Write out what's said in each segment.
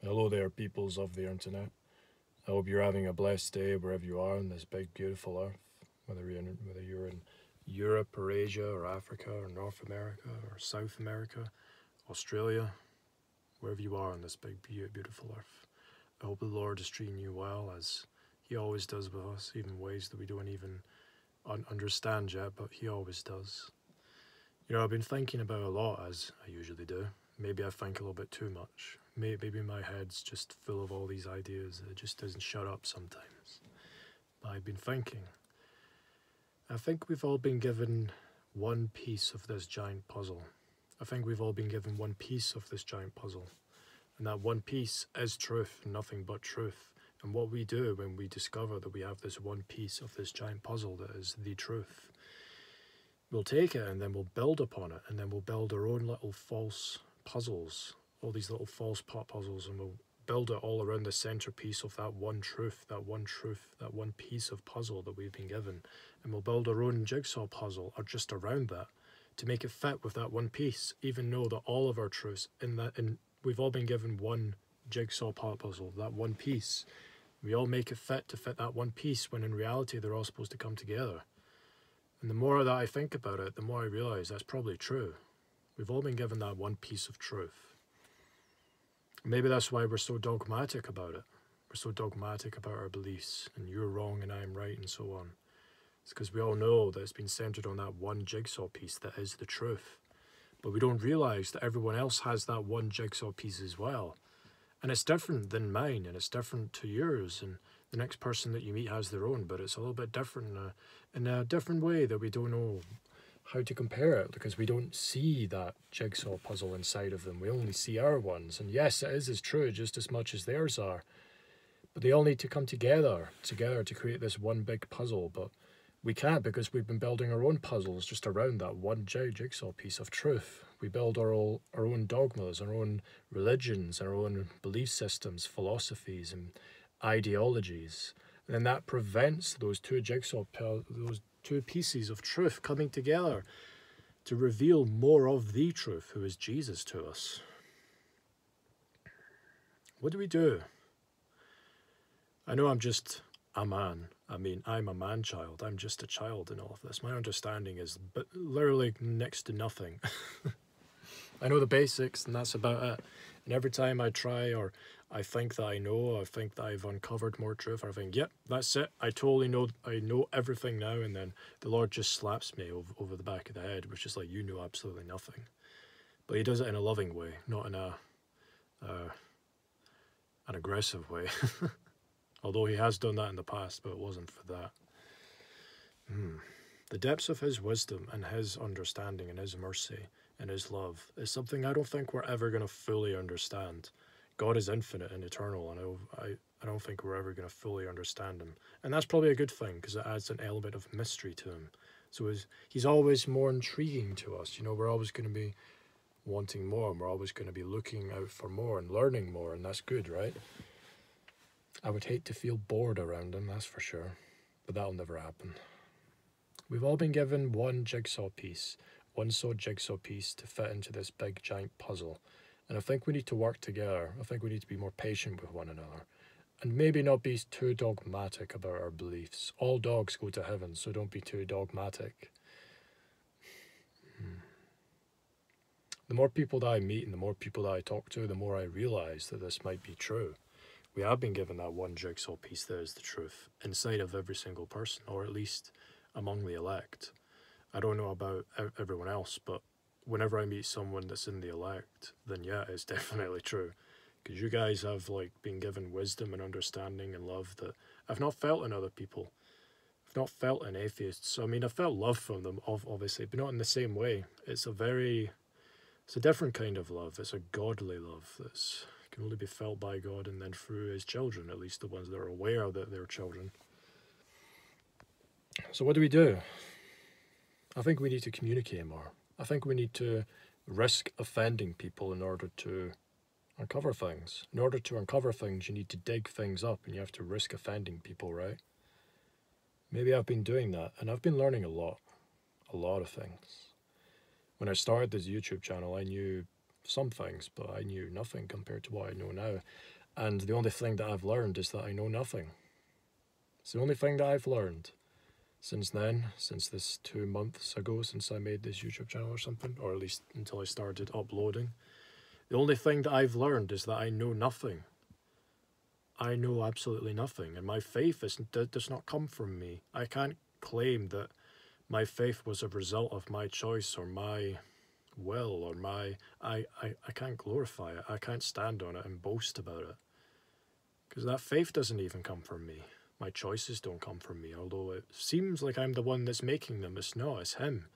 Hello there, peoples of the internet. I hope you're having a blessed day wherever you are on this big, beautiful earth. Whether you're in Europe or Asia or Africa or North America or South America, Australia, wherever you are on this big, beautiful earth. I hope the Lord is treating you well, as He always does with us, even ways that we don't even understand yet, but He always does. You know, I've been thinking about a lot, as I usually do. Maybe I think a little bit too much. Maybe my head's just full of all these ideas. It just doesn't shut up sometimes. But I've been thinking. I think we've all been given one piece of this giant puzzle. I think we've all been given one piece of this giant puzzle. And that one piece is truth, nothing but truth. And what we do when we discover that we have this one piece of this giant puzzle that is the truth, we'll take it and then we'll build upon it, and then we'll build our own little false puzzles, all these little false pot puzzles, and we'll build it all around the centerpiece of that one truth, that one piece of puzzle that we've been given. And we'll build our own jigsaw puzzle or just around that to make it fit with that one piece, even though that all of our truths we've all been given one jigsaw puzzle, that one piece. We all make it fit to fit that one piece, when in reality they're all supposed to come together. And the more that I think about it, the more I realize that's probably true. We've all been given that one piece of truth. Maybe that's why we're so dogmatic about it. We're so dogmatic about our beliefs, and you're wrong and I'm right and so on. It's because we all know that it's been centered on that one jigsaw piece that is the truth. But we don't realize that everyone else has that one jigsaw piece as well. And it's different than mine, and it's different to yours, and the next person that you meet has their own, but it's a little bit different in a different way that we don't know how to compare it, because we don't see that jigsaw puzzle inside of them. We only see our ones. And yes, it is as true just as much as theirs are. But they all need to come together to create this one big puzzle. But we can't, because we've been building our own puzzles just around that one jigsaw piece of truth. We build our own dogmas, our own religions, our own belief systems, philosophies, and ideologies. And then that prevents those two two pieces of truth coming together to reveal more of the truth, who is Jesus, to us. What do we do? I know I'm just a man. I mean, I'm a man-child. I'm just a child in all of this. My understanding is literally next to nothing. I know the basics, and that's about it. And every time I try, or I think that I think that I've uncovered more truth, or I think, yep, that's it, I totally know, I know everything now, and then the Lord just slaps me over the back of the head, which is like, you know absolutely nothing. But He does it in a loving way, not in an aggressive way. Although He has done that in the past, but it wasn't for that. The depths of His wisdom and His understanding and His mercy and His love is something I don't think we're ever going to fully understand. God is infinite and eternal, and I don't think we're ever going to fully understand Him. And that's probably a good thing, because it adds an element of mystery to Him. So He's always more intriguing to us. You know, we're always going to be wanting more, and we're always going to be looking out for more and learning more, and that's good, right? I would hate to feel bored around Him, that's for sure. But that'll never happen. We've all been given one jigsaw piece to fit into this big giant puzzle. And I think we need to work together. I think we need to be more patient with one another. And maybe not be too dogmatic about our beliefs. All dogs go to heaven, so don't be too dogmatic. The more people that I meet and the more people that I talk to, the more I realize that this might be true. We have been given that one jigsaw piece that is the truth inside of every single person, or at least among the elect. I don't know about everyone else, but whenever I meet someone that's in the elect, then yeah, it's definitely true. Because you guys have been given wisdom and understanding and love that I've not felt in other people. I've not felt in atheists. So, I mean, I felt love from them, obviously, but not in the same way. It's a different kind of love. It's a godly love that can only be felt by God and then through His children, at least the ones that are aware that they're children. So what do? I think we need to communicate more. I think we need to risk offending people in order to uncover things. In order to uncover things, you need to dig things up, and you have to risk offending people, right? Maybe I've been doing that, and I've been learning a lot of things. When I started this YouTube channel, I knew some things, but I knew nothing compared to what I know now. And the only thing that I've learned is that I know nothing. It's the only thing that I've learned since then, since this 2 months ago, since I made this YouTube channel or something, or at least until I started uploading. The only thing that I've learned is that I know nothing. I know absolutely nothing, and my faith does not come from me. I can't claim that my faith was a result of my choice or my will or I can't glorify it. I can't stand on it and boast about it. Because that faith doesn't even come from me. My choices don't come from me, although it seems like I'm the one that's making them. It's not, it's him.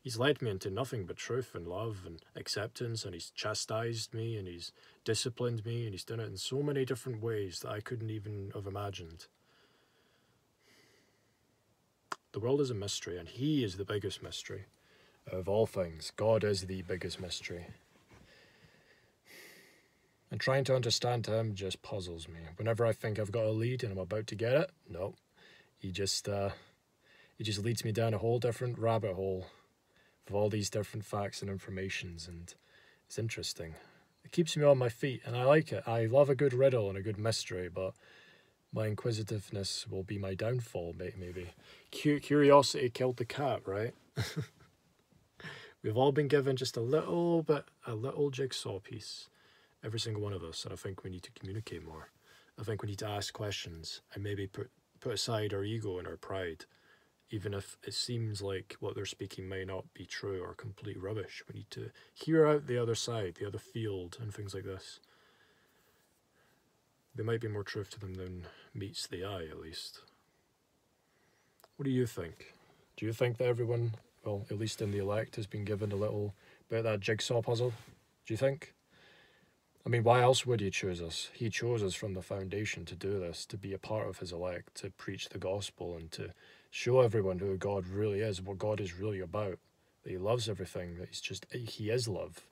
He's led me into nothing but truth and love and acceptance, and he's chastised me, and he's disciplined me, and he's done it in so many different ways that I couldn't even have imagined. The world is a mystery, and he is the biggest mystery. Of all things, God is the biggest mystery. And trying to understand him just puzzles me. Whenever I think I've got a lead and I'm about to get it, no. He just leads me down a whole different rabbit hole of all these different facts and informations, and it's interesting. It keeps me on my feet, and I like it. I love a good riddle and a good mystery, but my inquisitiveness will be my downfall, maybe. Curiosity killed the cat, right? We've all been given just a little jigsaw piece. Every single one of us, and I think we need to communicate more. I think we need to ask questions and maybe put aside our ego and our pride, even if it seems like what they're speaking may not be true or complete rubbish. We need to hear out the other side, the other field, and things like this. There might be more truth to them than meets the eye, at least. What do you think? Do you think that everyone, well, at least in the elect, has been given a little bit of that jigsaw puzzle? Do you think? I mean, why else would he choose us? He chose us from the foundation to do this, to be a part of his elect, to preach the gospel and to show everyone who God really is, what God is really about, that he loves everything, that he is love.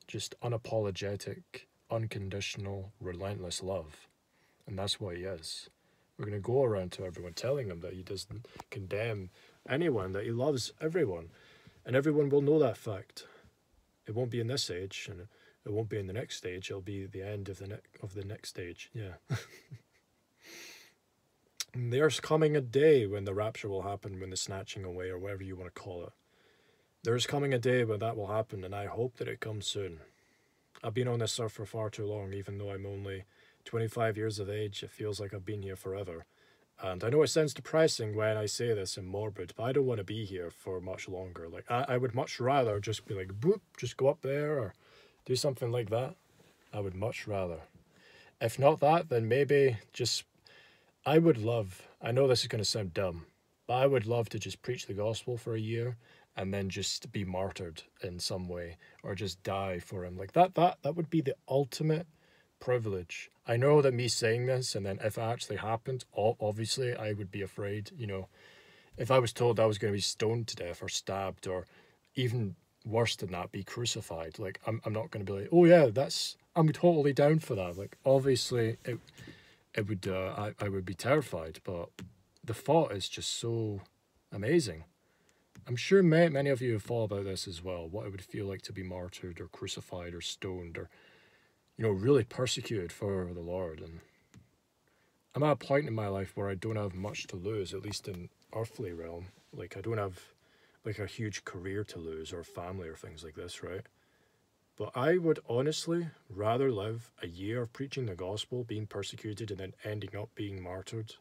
Just unapologetic, unconditional, relentless love. And that's what he is. We're going to go around to everyone telling him that he doesn't condemn anyone, that he loves everyone. And everyone will know that fact. It won't be in this age, and it won't be in the next stage. It'll be the end of the next stage. Yeah. And there's coming a day when the rapture will happen, when the snatching away, or whatever you want to call it. There's coming a day when that will happen, and I hope that it comes soon. I've been on this earth for far too long, even though I'm only 25 years of age. It feels like I've been here forever. And I know it sounds depressing when I say this and morbid, but I don't want to be here for much longer. Like, I would much rather just be like, boop, just go up there, or do something like that. I would much rather. If not that, then maybe just, I know this is going to sound dumb, but I would love to just preach the gospel for a year and then just be martyred in some way, or just die for him. Like that would be the ultimate privilege. I know that me saying this, and then if it actually happened, obviously I would be afraid, if I was told I was going to be stoned to death or stabbed, or even worse than that, be crucified. Like, I'm not going to be like, oh yeah, I'm totally down for that. Like, obviously it would, I would be terrified, but the thought is just so amazing. I'm sure many of you have thought about this as well, what it would feel like to be martyred or crucified or stoned, or really persecuted for the Lord. And I'm at a point in my life where I don't have much to lose, at least in earthly realm. Like, I don't have like a huge career to lose, or family, or things like this, right? But I would honestly rather live a year of preaching the gospel, being persecuted, and then ending up being martyred,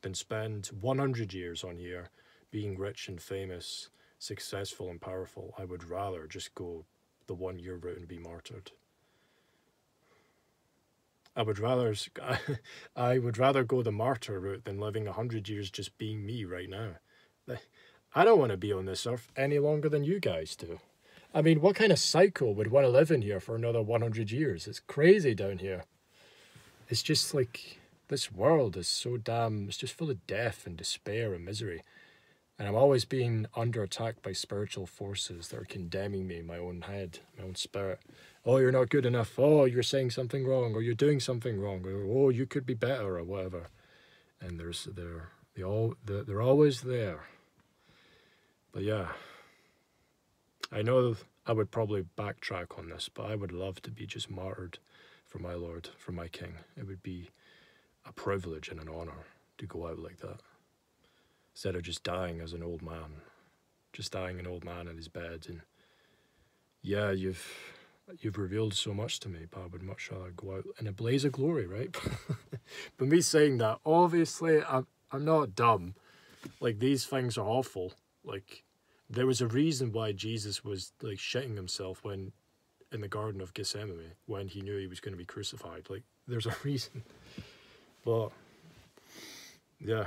than spend 100 years on here being rich and famous, successful and powerful. I would rather just go the 1 year route and be martyred. I would rather go the martyr route than living 100 years just being me right now. I don't want to be on this earth any longer than you guys do. I mean, what kind of psycho would want to live in here for another 100 years? It's crazy down here. It's just like, this world is so it's just full of death and despair and misery. And I'm always being under attack by spiritual forces that are condemning me in my own head, my own spirit. Oh, you're not good enough. Oh, you're saying something wrong, or you're doing something wrong, or oh, you could be better, or whatever. And they're always there. But yeah, I know I would probably backtrack on this, but I would love to be just martyred for my Lord, for my King. It would be a privilege and an honor to go out like that, instead of just dying as an old man, just dying an old man in his bed. And yeah, you've revealed so much to me, but I would much rather go out in a blaze of glory, right? But me saying that, obviously, I'm not dumb. Like, these things are awful. Like, there was a reason why Jesus was, like, shitting himself when in the Garden of Gethsemane, when he knew he was going to be crucified. Like, there's a reason. But, yeah.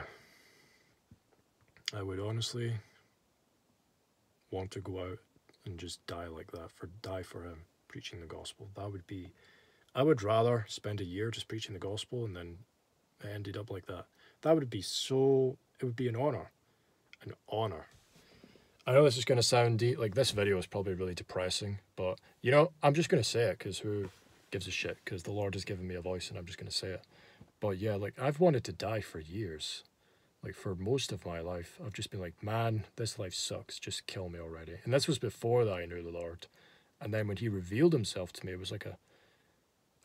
I would honestly want to go out and just die like that, die for him, preaching the gospel. That would be, I would rather spend a year just preaching the gospel and then I ended up like that. That would be so, it would be an honor. An honor. I know this is going to sound deep, like this video is probably really depressing, but you know, I'm just going to say it because who gives a shit, because the Lord has given me a voice and I'm just going to say it. But yeah, like I've wanted to die for years. Like for most of my life, I've just been like, man, this life sucks, just kill me already. And this was before that I knew the Lord. And then when he revealed himself to me, it was like a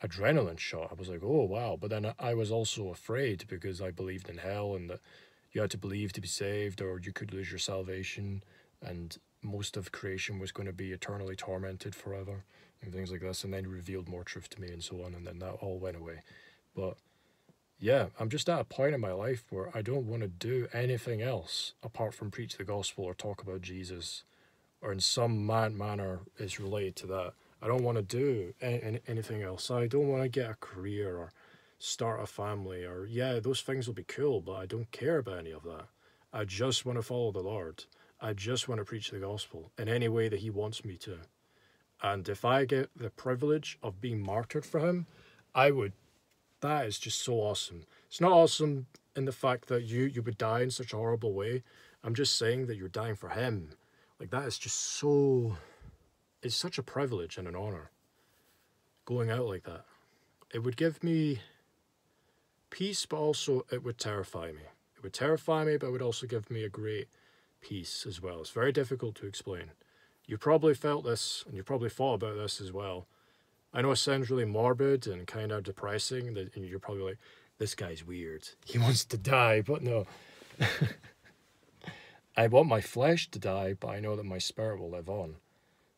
adrenaline shot. I was like, oh wow. But then I was also afraid because I believed in hell and that you had to believe to be saved or you could lose your salvation and most of creation was going to be eternally tormented forever and things like this. And then he revealed more truth to me and so on, and then that all went away. But yeah, I'm just at a point in my life where I don't want to do anything else apart from preach the gospel or talk about Jesus or in some manner is related to that. I don't want to do anything else. I don't want to get a career or start a family or, yeah, those things will be cool, but I don't care about any of that. I just want to follow the Lord. I just want to preach the gospel in any way that he wants me to. And if I get the privilege of being martyred for him, I would. That is just so awesome. It's not awesome in the fact that you would die in such a horrible way. I'm just saying that you're dying for him. Like, that is just so... It's such a privilege and an honor going out like that. It would give me peace, but also it would terrify me. It would terrify me, but it would also give me a great peace as well. It's very difficult to explain. You probably felt this, and you probably thought about this as well. I know it sounds really morbid and kind of depressing, and you're probably like, this guy's weird. He wants to die, but no. I want my flesh to die, but I know that my spirit will live on.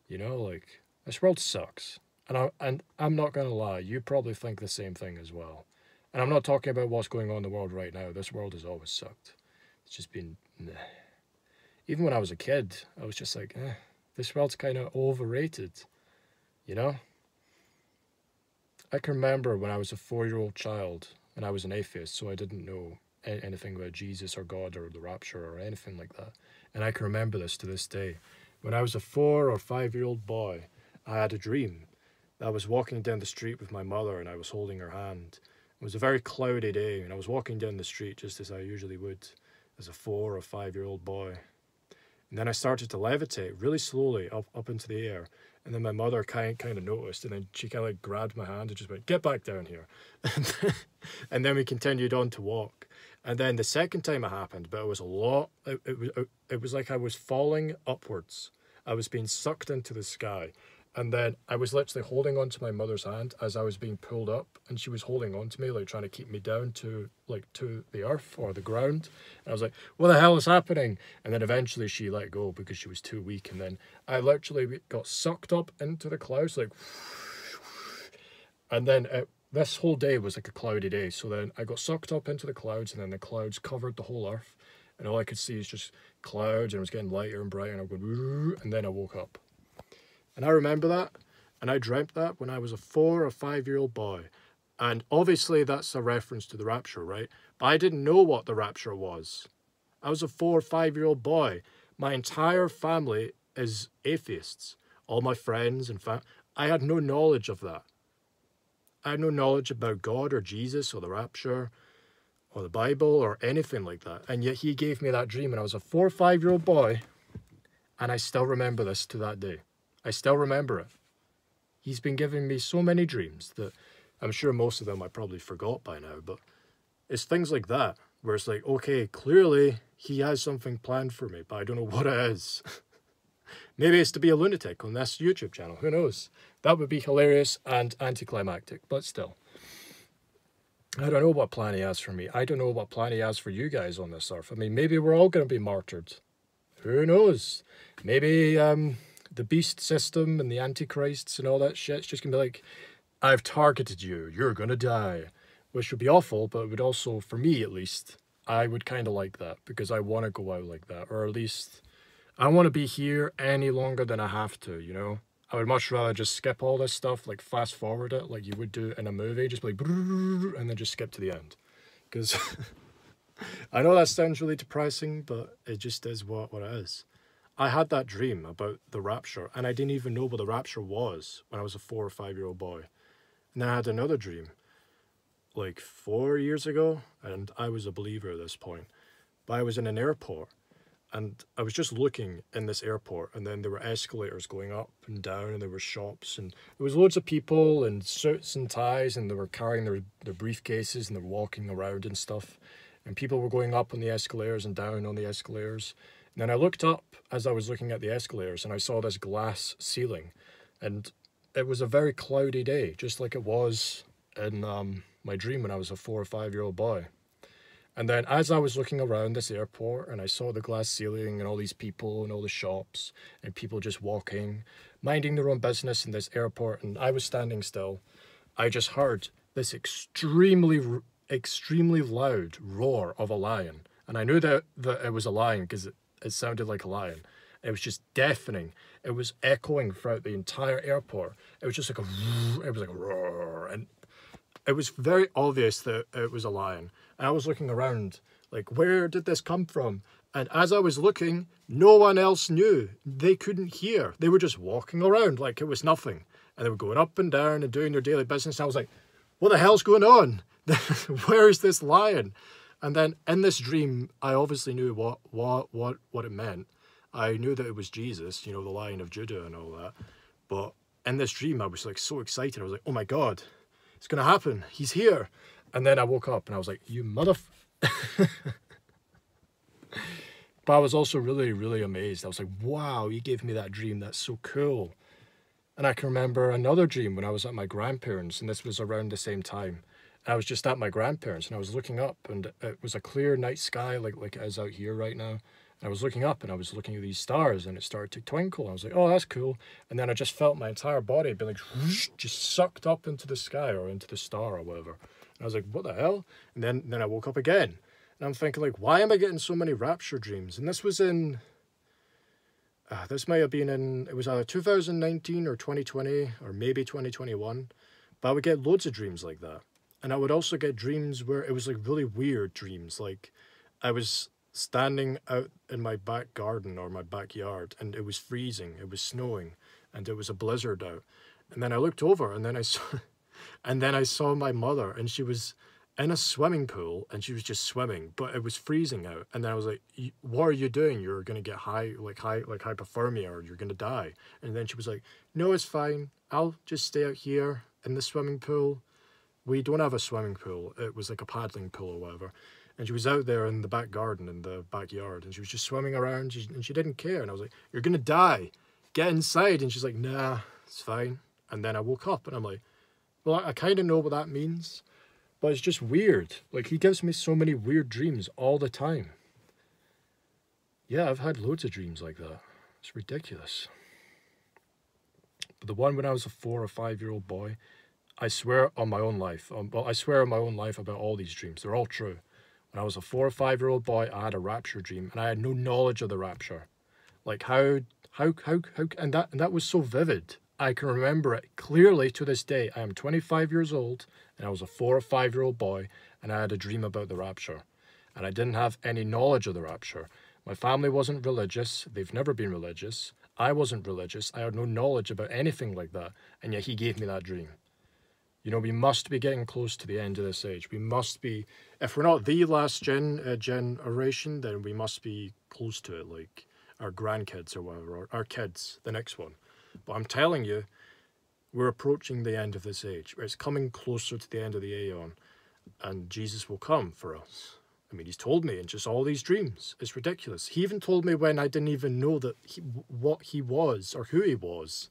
You know, like, this world sucks. And I'm not going to lie, you probably think the same thing as well. And I'm not talking about what's going on in the world right now. This world has always sucked. It's just been, even when I was a kid, I was just like, this world's kind of overrated, you know? I can remember when I was a 4-year-old child and I was an atheist, so I didn't know anything about Jesus or God or the rapture or anything like that. And I can remember this to this day. When I was a 4 or 5-year-old boy, I had a dream. I was walking down the street with my mother and I was holding her hand. It was a very cloudy day and I was walking down the street just as I usually would as a 4 or 5-year-old boy. And then I started to levitate really slowly up into the air. And then my mother kind of noticed, and then she kind of like grabbed my hand and just went, get back down here. And then we continued on to walk. And then the second time it happened, but it was a lot, it was like I was falling upwards. I was being sucked into the sky. And then I was literally holding on to my mother's hand as I was being pulled up, and she was holding on to me, like trying to keep me down to the earth or the ground. And I was like, what the hell is happening? And then eventually she let go because she was too weak. And then I literally got sucked up into the clouds, like, and then this whole day was like a cloudy day. So then I got sucked up into the clouds, and then the clouds covered the whole earth. And all I could see is just clouds, and it was getting lighter and brighter, and I was going, and then I woke up. And I remember that, and I dreamt that when I was a 4 or 5-year-old boy. And obviously that's a reference to the rapture, right? But I didn't know what the rapture was. I was a 4 or 5-year-old boy. My entire family is atheists. All my friends and I had no knowledge of that. I had no knowledge about God or Jesus or the rapture or the Bible or anything like that. And yet he gave me that dream, and I was a 4 or 5-year-old boy, and I still remember this to that day. I still remember it. He's been giving me so many dreams that I'm sure most of them I probably forgot by now, but it's things like that where it's like, okay, clearly he has something planned for me, but I don't know what it is. Maybe it's to be a lunatic on this YouTube channel. Who knows? That would be hilarious and anticlimactic, but still. I don't know what plan he has for me. I don't know what plan he has for you guys on this earth. I mean, maybe we're all going to be martyred. Who knows? Maybe the beast system and the antichrists and all that shit's just going to be like, I've targeted you. You're going to die. Which would be awful, but it would also, for me at least, I would kind of like that. Because I want to go out like that. Or at least, I don't want to be here any longer than I have to, you know? I would much rather just skip all this stuff, like fast forward it, like you would do in a movie, just be like, and then just skip to the end. Because I know that sounds really depressing, but it just is what it is. I had that dream about the rapture, and I didn't even know what the rapture was when I was a 4 or 5 year old boy. And then I had another dream, like 4 years ago, and I was a believer at this point. But I was in an airport. And I was just looking in this airport, and then there were escalators going up and down, and there were shops, and there was loads of people in suits and ties, and they were carrying their briefcases, and they were walking around and stuff. And people were going up on the escalators and down on the escalators. And then I looked up as I was looking at the escalators, and I saw this glass ceiling. And it was a very cloudy day, just like it was in my dream when I was a 4 or 5 year old boy. And then as I was looking around this airport and I saw the glass ceiling and all these people and all the shops and people just walking, minding their own business in this airport, and I was standing still, I just heard this extremely loud roar of a lion. And I knew that it was a lion because it sounded like a lion. It was just deafening. It was echoing throughout the entire airport. It was just like a roar. And it was very obvious that it was a lion. And I was looking around, like, where did this come from? And as I was looking, no one else knew. They couldn't hear. They were just walking around like it was nothing. And they were going up and down and doing their daily business. And I was like, what the hell's going on? Where is this lion? And then in this dream, I obviously knew what it meant. I knew that it was Jesus, you know, the Lion of Judah and all that. But in this dream, I was like so excited. I was like, oh my God, it's going to happen. He's here. And then I woke up and I was like, you But I was also really, really amazed. I was like, wow, you gave me that dream. That's so cool. And I can remember another dream when I was at my grandparents', and this was around the same time. I was just at my grandparents' and I was looking up, and it was a clear night sky like it is out here right now. And I was looking up and I was looking at these stars, and it started to twinkle. I was like, oh, that's cool. And then I just felt my entire body be like, whoosh, just sucked up into the sky or into the star or whatever. And I was like, what the hell? And then I woke up again. And I'm thinking, like, why am I getting so many rapture dreams? And this was in, this might have been in, it was either 2019 or 2020 or maybe 2021. But I would get loads of dreams like that. And I would also get dreams where it was like really weird dreams. Like I was standing out in my back garden or my backyard, and it was freezing, it was snowing, and it was a blizzard out. And then I looked over, and then I saw my mother, and she was in a swimming pool, and she was just swimming, but it was freezing out. And then I was like, what are you doing? You're going to get hypothermia, or you're going to die. And then she was like, no, it's fine. I'll just stay out here in the swimming pool. We don't have a swimming pool. It was like a paddling pool or whatever. And she was out there in the back garden, in the backyard, and she was just swimming around, and she didn't care. And I was like, you're going to die. Get inside. And she's like, nah, it's fine. And then I woke up, and I'm like, well, I kind of know what that means, but it's just weird. Like, he gives me so many weird dreams all the time. Yeah, I've had loads of dreams like that. It's ridiculous. But the one when I was a 4 or 5 year old boy, I swear on my own life. I swear on my own life about all these dreams. They're all true. When I was a 4 or 5 year old boy, I had a rapture dream, and I had no knowledge of the rapture. Like how, and that was so vivid. I can remember it clearly to this day. I am 25 years old, and I was a 4 or 5 year old boy, and I had a dream about the rapture. And I didn't have any knowledge of the rapture. My family wasn't religious. They've never been religious. I wasn't religious. I had no knowledge about anything like that, and yet he gave me that dream. You know, we must be getting close to the end of this age. We must be, if we're not the last generation, then we must be close to it, like our grandkids or whatever, or our kids, the next one. But I'm telling you, we're approaching the end of this age. It's coming closer to the end of the aeon, and Jesus will come for us. I mean, he's told me in just all these dreams. It's ridiculous. He even told me when I didn't even know that what he was or who he was.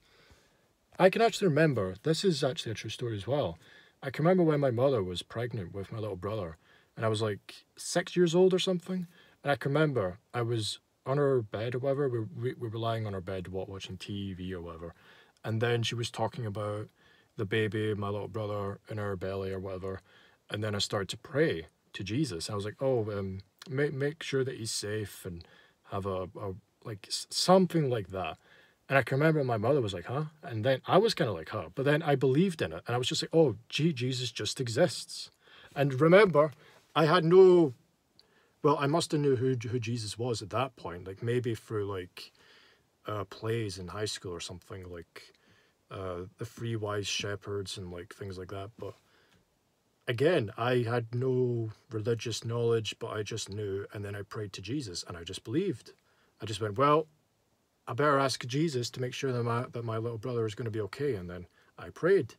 I can actually remember, this is actually a true story as well. I can remember when my mother was pregnant with my little brother, and I was like 6 years old or something. And I can remember I was on her bed or whatever. We were lying on our bed watching TV or whatever. And then she was talking about the baby, my little brother, in her belly or whatever. And then I started to pray to Jesus. I was like, oh, make sure that he's safe and have a like something like that. And I can remember my mother was like, huh? And then I was kind of like, huh? But then I believed in it. And I was just like, oh, Jesus just exists. And remember, I had no... Well, I must have knew who Jesus was at that point. Like maybe through like plays in high school or something. Like the Three Wise Shepherds and like things like that. But again, I had no religious knowledge, but I just knew. And then I prayed to Jesus and I just believed. I just went, well, I better ask Jesus to make sure that my little brother is going to be okay. And then I prayed.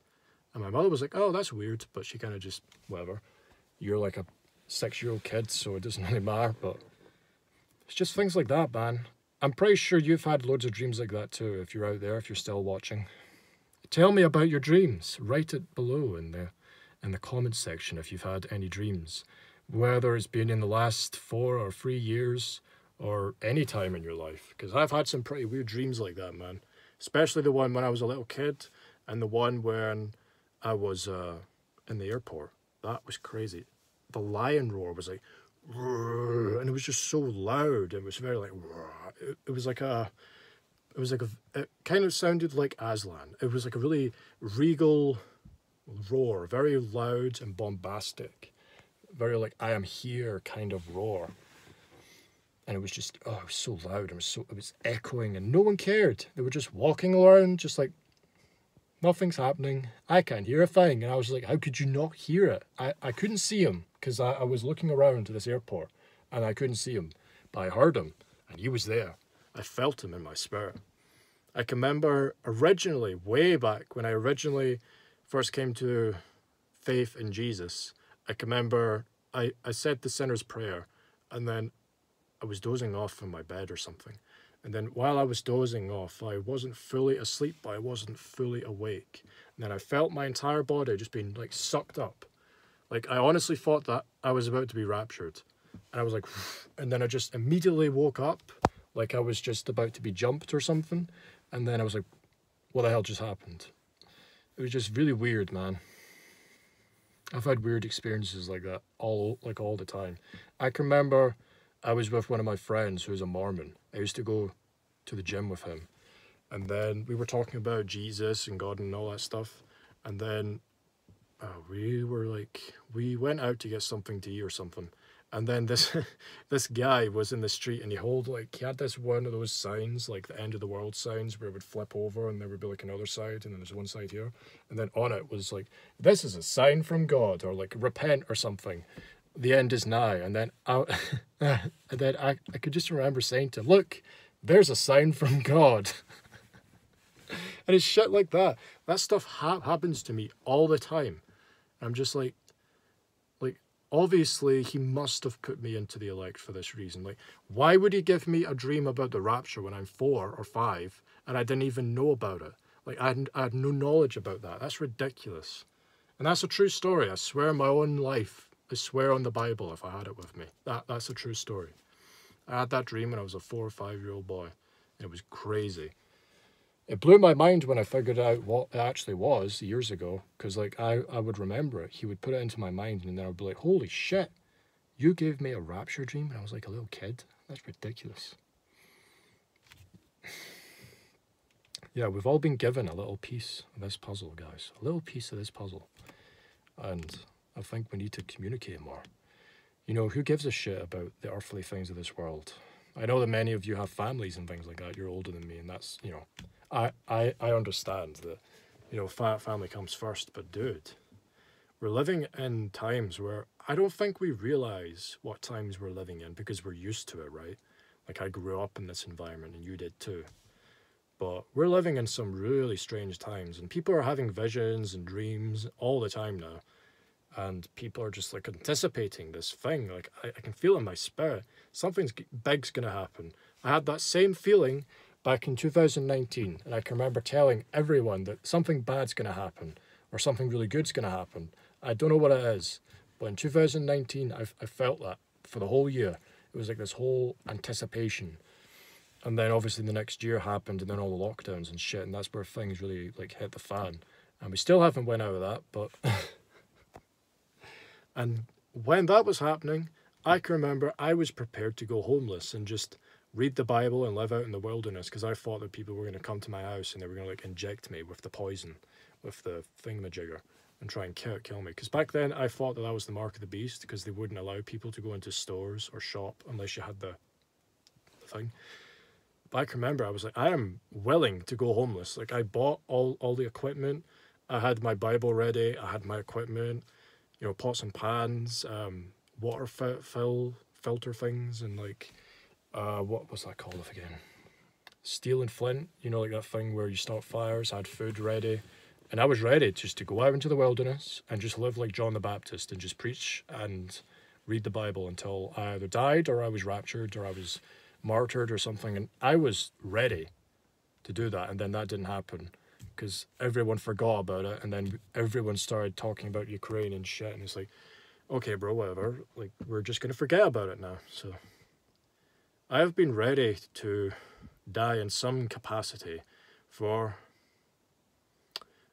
And my mother was like, oh, that's weird. But she kind of just, whatever. You're like a 6-year-old kid, so it doesn't really matter. But it's just things like that, man. I'm pretty sure you've had loads of dreams like that too, if you're out there, if you're still watching. Tell me about your dreams. Write it below in the comments section if you've had any dreams. Whether it's been in the last 4 or 3 years, or any time in your life, because I've had some pretty weird dreams like that, man. Especially the one when I was a little kid, and the one when I was in the airport. That was crazy. The lion roar was like, roar, and it was just so loud. It was very like, it kind of sounded like Aslan. It was like a really regal roar, very loud and bombastic, very like I am here kind of roar. And it was just, oh, it was so loud. It was echoing and no one cared. They were just walking around just like, nothing's happening. I can't hear a thing. And I was like, how could you not hear it? I couldn't see him because I was looking around to this airport and I couldn't see him. But I heard him and he was there. I felt him in my spirit. I can remember originally, way back when I originally first came to faith in Jesus, I can remember I said the sinner's prayer and then I was dozing off in my bed or something. And then while I was dozing off, I wasn't fully asleep, but I wasn't fully awake. And then I felt my entire body just being like sucked up. Like I honestly thought that I was about to be raptured. And I was like, and then I just immediately woke up like I was just about to be jumped or something. And then I was like, what the hell just happened? It was just really weird, man. I've had weird experiences like that all the time. I can remember I was with one of my friends who's a Mormon. I used to go to the gym with him. And then we were talking about Jesus and God and all that stuff. And then we went out to get something to eat or something. And then this guy was in the street and he had this one of those signs, like the end of the world signs, where it would flip over and there would be like another side and then there's one side here. And then on it was like, this is a sign from God, or like repent or something. The end is nigh. And then I could just remember saying to him, look, there's a sign from God. And it's shit like that. That stuff happens to me all the time. I'm just like, obviously he must have put me into the elect for this reason. Like, why would he give me a dream about the rapture when I'm 4 or 5 and I didn't even know about it? Like, I had no knowledge about that. That's ridiculous. And that's a true story. I swear on my own life. I swear on the Bible if I had it with me. That's a true story. I had that dream when I was a 4 or 5-year-old boy. And it was crazy. It blew my mind when I figured out what it actually was years ago. Because like I would remember it. He would put it into my mind and then I would be like, holy shit. You gave me a rapture dream when I was like a little kid? That's ridiculous. Yeah, we've all been given a little piece of this puzzle, guys. A little piece of this puzzle. And I think we need to communicate more. You know, who gives a shit about the earthly things of this world? I know that many of you have families and things like that. You're older than me, and that's, you know, I understand that, you know, family comes first, but dude, we're living in times where I don't think we realize what times we're living in because we're used to it, right? Like I grew up in this environment and you did too. But we're living in some really strange times and people are having visions and dreams all the time now. and people are just like anticipating this thing. Like I can feel in my spirit, something's big's gonna happen. I had that same feeling back in 2019, and I can remember telling everyone that something bad's gonna happen or something really good's gonna happen. I don't know what it is, but in 2019, I felt that for the whole year. It was like this whole anticipation. And then obviously the next year happened, and then all the lockdowns and shit, and that's where things really like hit the fan. And we still haven't went out of that, but and when that was happening, I can remember I was prepared to go homeless and just read the Bible and live out in the wilderness, because I thought that people were going to come to my house and they were going to like inject me with the poison, with the thingamajigger, and try and kill me. Because back then I thought that that was the mark of the beast, because they wouldn't allow people to go into stores or shop unless you had the thing. But I can remember I was like, I am willing to go homeless. Like I bought all the equipment. I had my Bible ready. I had my equipment, you know, pots and pans, water filter things, and like, what was that called again? Steel and flint, you know, like that thing where you start fires. I had food ready. And I was ready just to go out into the wilderness and just live like John the Baptist and just preach and read the Bible until I either died or I was raptured or I was martyred or something. And I was ready to do that. And then that didn't happen because everyone forgot about it. And then everyone started talking about Ukraine and shit. And it's like, okay, bro, whatever. Like, we're just going to forget about it now. So I have been ready to die in some capacity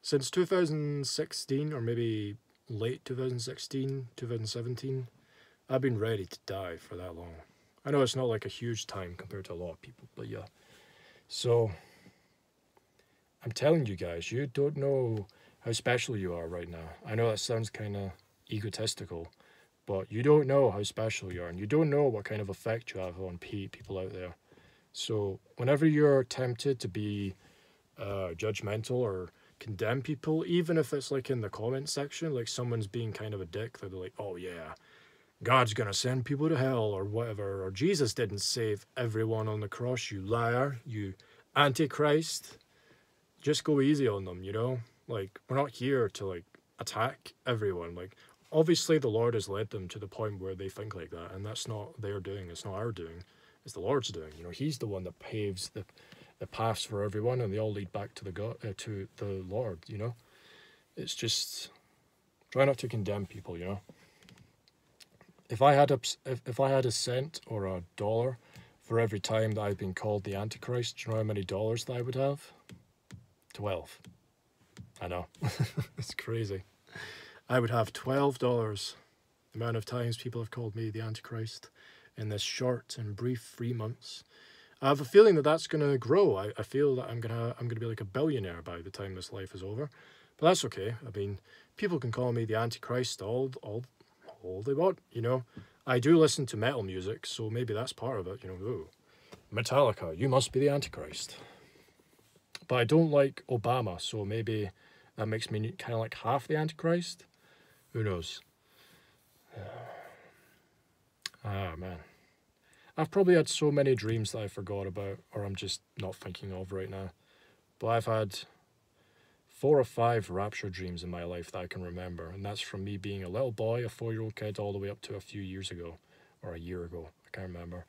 since 2016, or maybe late 2016, 2017, I've been ready to die for that long. I know it's not like a huge time compared to a lot of people, but yeah. So, I'm telling you guys, you don't know how special you are right now. I know that sounds kind of egotistical, but you don't know how special you are, and you don't know what kind of effect you have on people out there. So, whenever you're tempted to be judgmental or condemn people, even if it's like in the comment section, like someone's being kind of a dick, they're like, oh yeah, God's gonna send people to hell or whatever, or Jesus didn't save everyone on the cross, you liar, you antichrist. Just go easy on them, you know? Like, we're not here to like attack everyone. Like, obviously the Lord has led them to the point where they think like that, and that's not their doing, it's not our doing, it's the Lord's doing. You know, he's the one that paves the paths for everyone, and they all lead back to to the Lord. You know, it's just try not to condemn people. You know, if I had a cent or a dollar for every time that I've been called the Antichrist, do you know how many dollars that I would have? 12. I know, it's crazy. I would have $12. The amount of times people have called me the Antichrist in this short and brief 3 months. I have a feeling that that's going to grow. I feel that I'm gonna be like a billionaire by the time this life is over. But that's okay. I mean, people can call me the Antichrist all they want, you know. I do listen to metal music, so maybe that's part of it, you know. Ooh, Metallica, you must be the Antichrist. But I don't like Obama, so maybe that makes me kind of like half the Antichrist. Who knows? Man. I've probably had so many dreams that I forgot about, or I'm just not thinking of right now. But I've had 4 or 5 rapture dreams in my life that I can remember. And that's from me being a little boy, a 4-year-old kid, all the way up to a few years ago, or a year ago. I can't remember.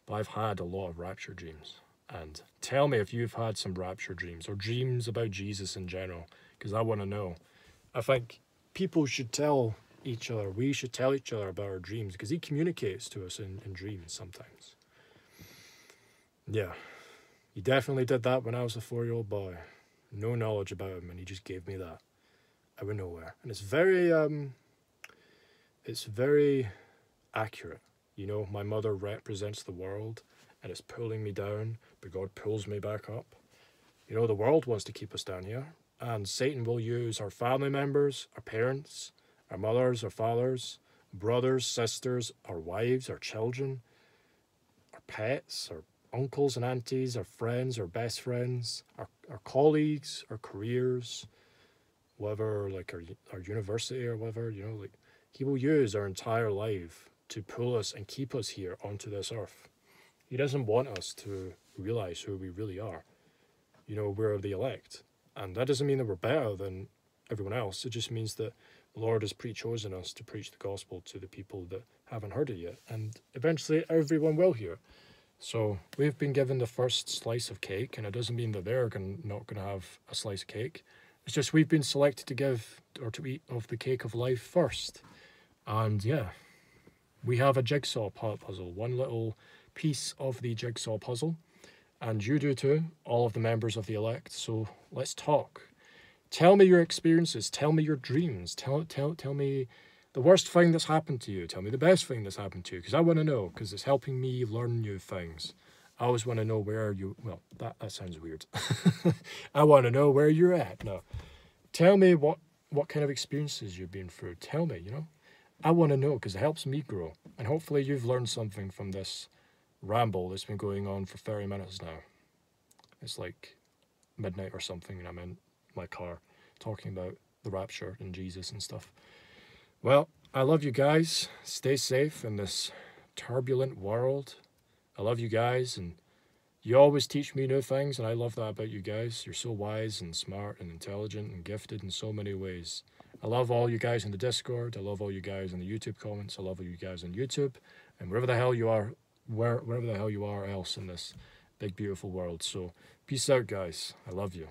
But I've had a lot of rapture dreams. And tell me if you've had some rapture dreams, or dreams about Jesus in general, because I want to know. I think people should tell each other, we should tell each other about our dreams, because he communicates to us in dreams sometimes. Yeah, he definitely did that when I was a 4-year-old boy. No knowledge about him, and he just gave me that out of nowhere. And it's very accurate. You know, my mother represents the world, and it's pulling me down, but God pulls me back up. You know, the world wants to keep us down here, and Satan will use our family members, our parents, our mothers, our fathers, brothers, sisters, our wives, our children, our pets, our uncles and aunties, our friends, our best friends, our colleagues, our careers, whatever, like our university or whatever, you know, like he will use our entire life to pull us and keep us here onto this earth. He doesn't want us to realize who we really are. You know, we're the elect. And that doesn't mean that we're better than everyone else. It just means that the Lord has pre-chosen us to preach the gospel to the people that haven't heard it yet, and eventually everyone will hear. So we've been given the first slice of cake, and it doesn't mean that they're not going to have a slice of cake. It's just we've been selected to give or to eat of the cake of life first. And yeah, we have a jigsaw puzzle, one little piece of the jigsaw puzzle, and you do too, all of the members of the elect. So let's talk. Tell me your experiences. Tell me your dreams. Tell me the worst thing that's happened to you. Tell me the best thing that's happened to you, because I want to know, because it's helping me learn new things. I always want to know where you... Well, that sounds weird. I want to know where you're at. No. Tell me what kind of experiences you've been through. Tell me, you know. I want to know, because it helps me grow. And hopefully you've learned something from this ramble that's been going on for 30 minutes now. It's like midnight or something, and I'm in my car talking about the rapture and Jesus and stuff. Well, I love you guys. Stay safe in this turbulent world. I love you guys, and you always teach me new things, and I love that about you guys. You're so wise and smart and intelligent and gifted in so many ways. I love all you guys in the Discord. I love all you guys in the YouTube comments. I love all you guys on YouTube, and wherever the hell you are, wherever the hell you are else in this big, beautiful world. So peace out, guys. I love you.